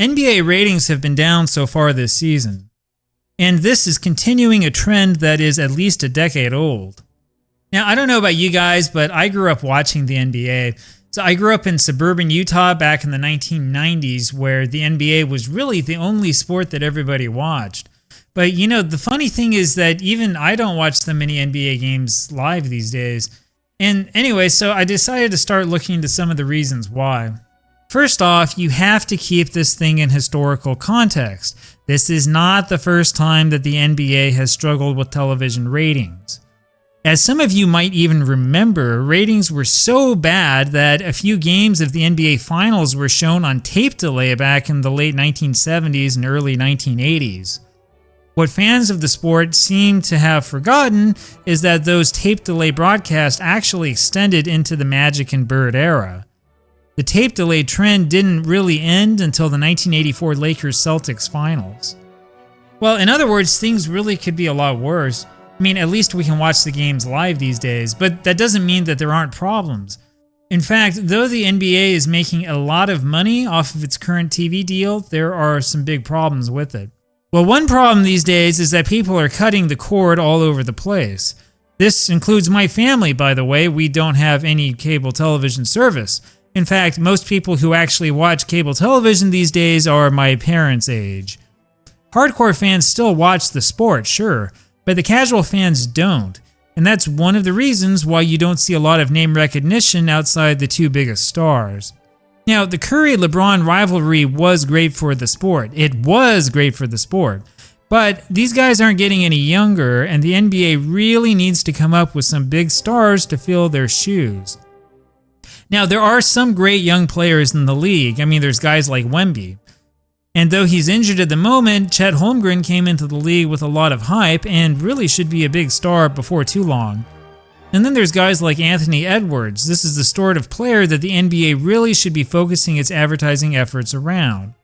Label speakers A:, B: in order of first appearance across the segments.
A: NBA ratings have been down so far this season, and this is continuing a trend that is at least a decade old. Now, I don't know about you guys, but I grew up watching the NBA. So I grew up in suburban Utah back in the 1990s, where the NBA was really the only sport that everybody watched. But you know, the funny thing is that even I don't watch that many NBA games live these days. And anyway, so I decided to start looking into some of the reasons why. First off, you have to keep this thing in historical context. This is not the first time that the NBA has struggled with television ratings. As some of you might even remember, ratings were so bad that a few games of the NBA Finals were shown on tape delay back in the late 1970s and early 1980s. What fans of the sport seem to have forgotten is that those tape delay broadcasts actually extended into the Magic and Bird era. The tape delay trend didn't really end until the 1984 Lakers-Celtics Finals. Well, in other words, things really could be a lot worse. I mean, at least we can watch the games live these days, but that doesn't mean that there aren't problems. In fact, though the NBA is making a lot of money off of its current TV deal, there are some big problems with it. Well, one problem these days is that people are cutting the cord all over the place. This includes my family, by the way. We don't have any cable television service. In fact, most people who actually watch cable television these days are my parents' age. Hardcore fans still watch the sport, sure, but the casual fans don't, and that's one of the reasons why you don't see a lot of name recognition outside the two biggest stars. Now, the Curry-LeBron rivalry was great for the sport. It was great for the sport. But these guys aren't getting any younger, and the NBA really needs to come up with some big stars to fill their shoes. Now, there are some great young players in the league. I mean, there's guys like Wemby. And though he's injured at the moment, Chet Holmgren came into the league with a lot of hype and really should be a big star before too long. And then there's guys like Anthony Edwards. This is the sort of player that the NBA really should be focusing its advertising efforts around.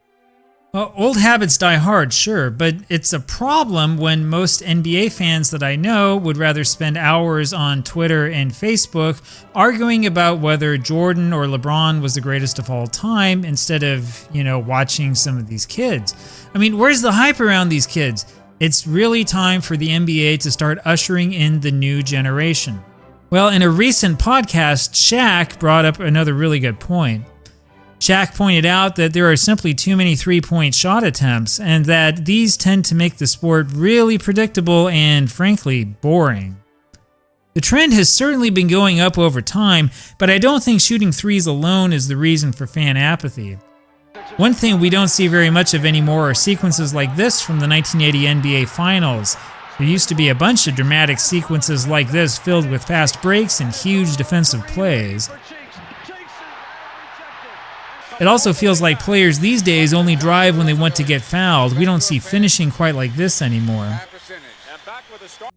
A: Well, old habits die hard, sure, but it's a problem when most NBA fans that I know would rather spend hours on Twitter and Facebook arguing about whether Jordan or LeBron was the greatest of all time instead of, watching some of these kids. I mean, where's the hype around these kids? It's really time for the NBA to start ushering in the new generation. Well, in a recent podcast, Shaq brought up another really good point. Shaq pointed out that there are simply too many three-point shot attempts, and that these tend to make the sport really predictable and, frankly, boring. The trend has certainly been going up over time, but I don't think shooting threes alone is the reason for fan apathy. One thing we don't see very much of anymore are sequences like this from the 1980 NBA Finals. There used to be a bunch of dramatic sequences like this filled with fast breaks and huge defensive plays. It also feels like players these days only drive when they want to get fouled. We don't see finishing quite like this anymore.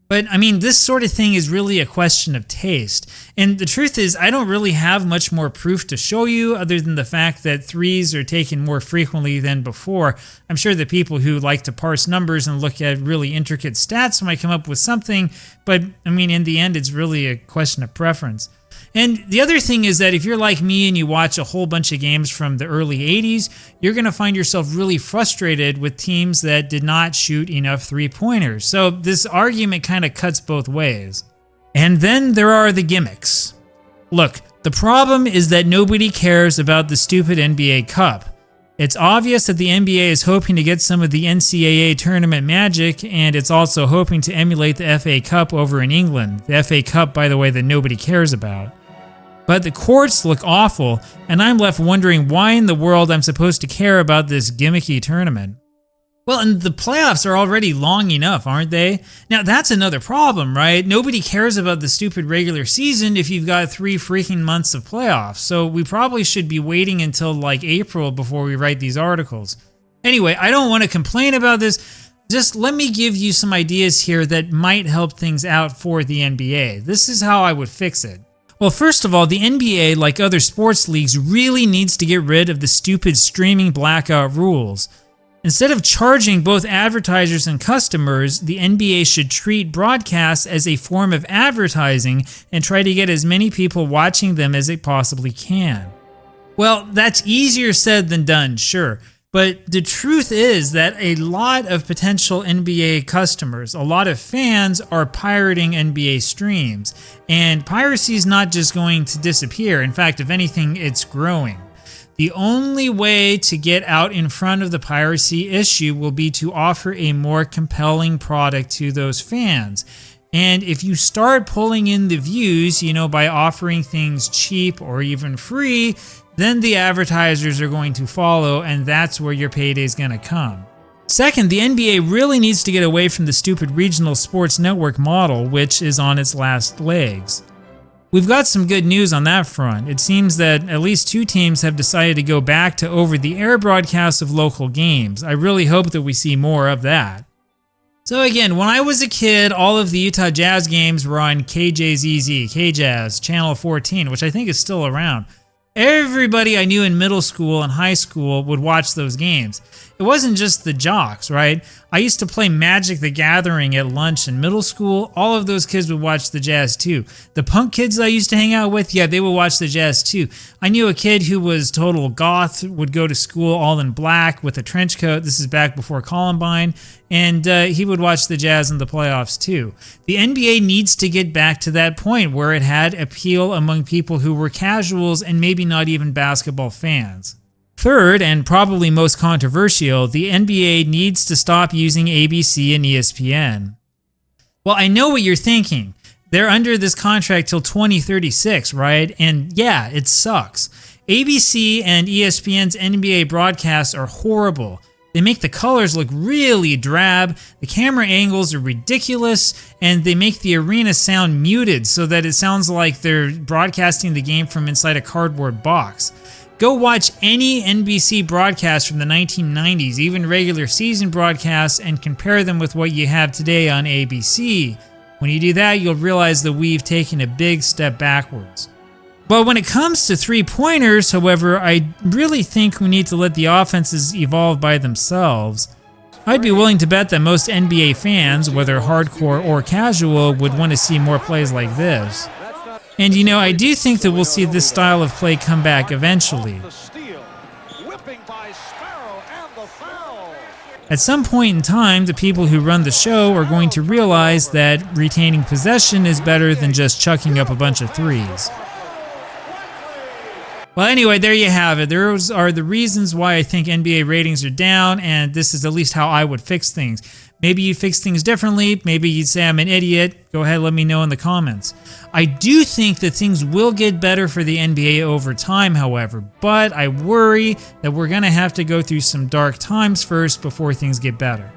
A: But, I mean, this sort of thing is really a question of taste. And the truth is, I don't really have much more proof to show you other than the fact that threes are taken more frequently than before. I'm sure that people who like to parse numbers and look at really intricate stats might come up with something, but, I mean, in the end, it's really a question of preference. And the other thing is that if you're like me and you watch a whole bunch of games from the early 80s, you're going to find yourself really frustrated with teams that did not shoot enough three-pointers. So this argument kind of cuts both ways. And then there are the gimmicks. Look, the problem is that nobody cares about the stupid NBA Cup. It's obvious that the NBA is hoping to get some of the NCAA tournament magic, and it's also hoping to emulate the FA Cup over in England. The FA Cup, by the way, that nobody cares about. But the courts look awful, and I'm left wondering why in the world I'm supposed to care about this gimmicky tournament. Well, and the playoffs are already long enough, aren't they? Now, that's another problem, right? Nobody cares about the stupid regular season if you've got 3 freaking months of playoffs, so we probably should be waiting until like April before we write these articles. Anyway, I don't want to complain about this. Just let me give you some ideas here that might help things out for the NBA. This is how I would fix it. Well, first of all, the NBA, like other sports leagues, really needs to get rid of the stupid streaming blackout rules. Instead of charging both advertisers and customers, the NBA should treat broadcasts as a form of advertising and try to get as many people watching them as it possibly can. Well, that's easier said than done, sure. But the truth is that a lot of potential NBA customers, a lot of fans are pirating NBA streams. And piracy is not just going to disappear. In fact, if anything, it's growing. The only way to get out in front of the piracy issue will be to offer a more compelling product to those fans. And if you start pulling in the views, by offering things cheap or even free, then the advertisers are going to follow, and that's where your payday is going to come. Second, the NBA really needs to get away from the stupid regional sports network model, which is on its last legs. We've got some good news on that front. It seems that at least 2 teams have decided to go back to over-the-air broadcasts of local games. I really hope that we see more of that. So again, when I was a kid, all of the Utah Jazz games were on KJZZ, KJazz, Channel 14, which I think is still around. Everybody I knew in middle school and high school would watch those games. It wasn't just the jocks, right? I used to play Magic the Gathering at lunch in middle school. All of those kids would watch the Jazz too. The punk kids I used to hang out with, yeah, they would watch the Jazz too. I knew a kid who was total goth, would go to school all in black with a trench coat. This is back before Columbine. And he would watch the Jazz in the playoffs too. The NBA needs to get back to that point where it had appeal among people who were casuals and maybe not even basketball fans. Third, and probably most controversial, the NBA needs to stop using ABC and ESPN. Well, I know what you're thinking. They're under this contract till 2036, right? And yeah, it sucks. ABC and ESPN's NBA broadcasts are horrible. They make the colors look really drab, the camera angles are ridiculous, and they make the arena sound muted so that it sounds like they're broadcasting the game from inside a cardboard box. Go watch any NBC broadcast from the 1990s, even regular season broadcasts, and compare them with what you have today on ABC. When you do that, you'll realize that we've taken a big step backwards. But when it comes to three-pointers, however, I really think we need to let the offenses evolve by themselves. I'd be willing to bet that most NBA fans, whether hardcore or casual, would want to see more plays like this. And I do think that we'll see this style of play come back eventually. At some point in time, the people who run the show are going to realize that retaining possession is better than just chucking up a bunch of threes. Well, anyway, there you have it. Those are the reasons why I think NBA ratings are down, and this is at least how I would fix things. Maybe you fix things differently. Maybe you'd say I'm an idiot. Go ahead, let me know in the comments. I do think that things will get better for the NBA over time, however, but I worry that we're going to have to go through some dark times first before things get better.